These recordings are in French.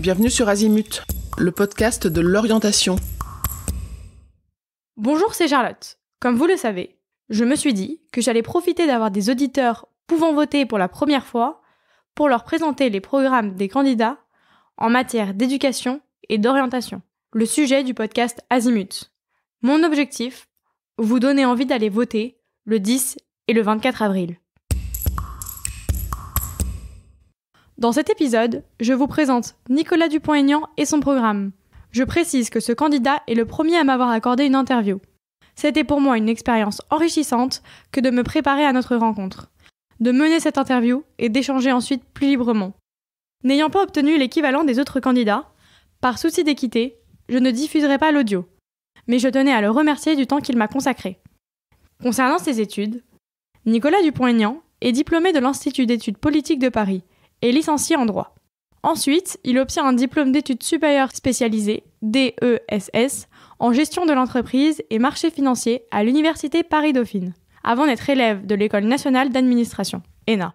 Bienvenue sur Azimut, le podcast de l'orientation. Bonjour, c'est Charlotte. Comme vous le savez, je me suis dit que j'allais profiter d'avoir des auditeurs pouvant voter pour la première fois pour leur présenter les programmes des candidats en matière d'éducation et d'orientation. Le sujet du podcast Azimut. Mon objectif, vous donner envie d'aller voter le 10 et le 24 avril. Dans cet épisode, je vous présente Nicolas Dupont-Aignan et son programme. Je précise que ce candidat est le premier à m'avoir accordé une interview. C'était pour moi une expérience enrichissante que de me préparer à notre rencontre, de mener cette interview et d'échanger ensuite plus librement. N'ayant pas obtenu l'équivalent des autres candidats, par souci d'équité, je ne diffuserai pas l'audio, mais je tenais à le remercier du temps qu'il m'a consacré. Concernant ses études, Nicolas Dupont-Aignan est diplômé de l'Institut d'études politiques de Paris et licencié en droit. Ensuite, il obtient un diplôme d'études supérieures spécialisées, DESS, en gestion de l'entreprise et marché financier à l'Université Paris-Dauphine, avant d'être élève de l'École nationale d'administration, ENA.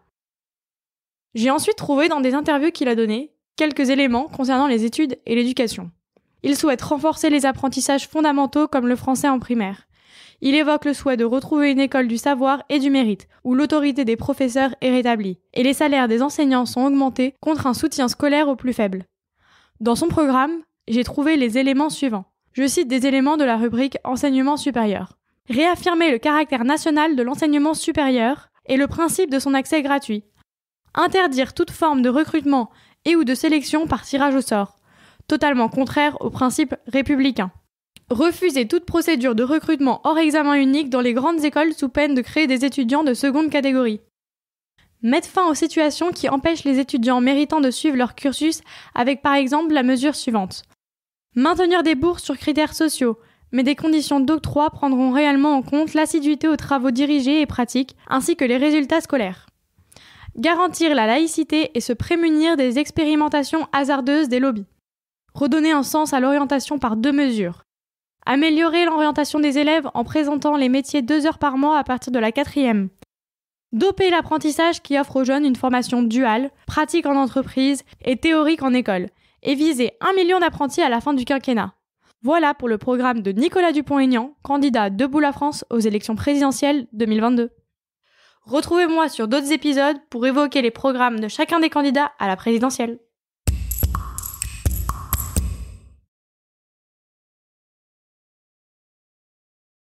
J'ai ensuite trouvé dans des interviews qu'il a données quelques éléments concernant les études et l'éducation. Il souhaite renforcer les apprentissages fondamentaux comme le français en primaire. Il évoque le souhait de retrouver une école du savoir et du mérite, où l'autorité des professeurs est rétablie, et les salaires des enseignants sont augmentés contre un soutien scolaire aux plus faibles. Dans son programme, j'ai trouvé les éléments suivants. Je cite des éléments de la rubrique Enseignement supérieur. Réaffirmer le caractère national de l'enseignement supérieur et le principe de son accès gratuit. Interdire toute forme de recrutement et ou de sélection par tirage au sort, totalement contraire aux principes républicains. Refuser toute procédure de recrutement hors examen unique dans les grandes écoles sous peine de créer des étudiants de seconde catégorie. Mettre fin aux situations qui empêchent les étudiants méritants de suivre leur cursus avec par exemple la mesure suivante. Maintenir des bourses sur critères sociaux, mais des conditions d'octroi prendront réellement en compte l'assiduité aux travaux dirigés et pratiques, ainsi que les résultats scolaires. Garantir la laïcité et se prémunir des expérimentations hasardeuses des lobbies. Redonner un sens à l'orientation par 2 mesures. Améliorer l'orientation des élèves en présentant les métiers 2 heures par mois à partir de la 4e. Doper l'apprentissage qui offre aux jeunes une formation duale, pratique en entreprise et théorique en école, et viser 1 million d'apprentis à la fin du quinquennat. Voilà pour le programme de Nicolas Dupont-Aignan, candidat Debout la France aux élections présidentielles 2022. Retrouvez-moi sur d'autres épisodes pour évoquer les programmes de chacun des candidats à la présidentielle.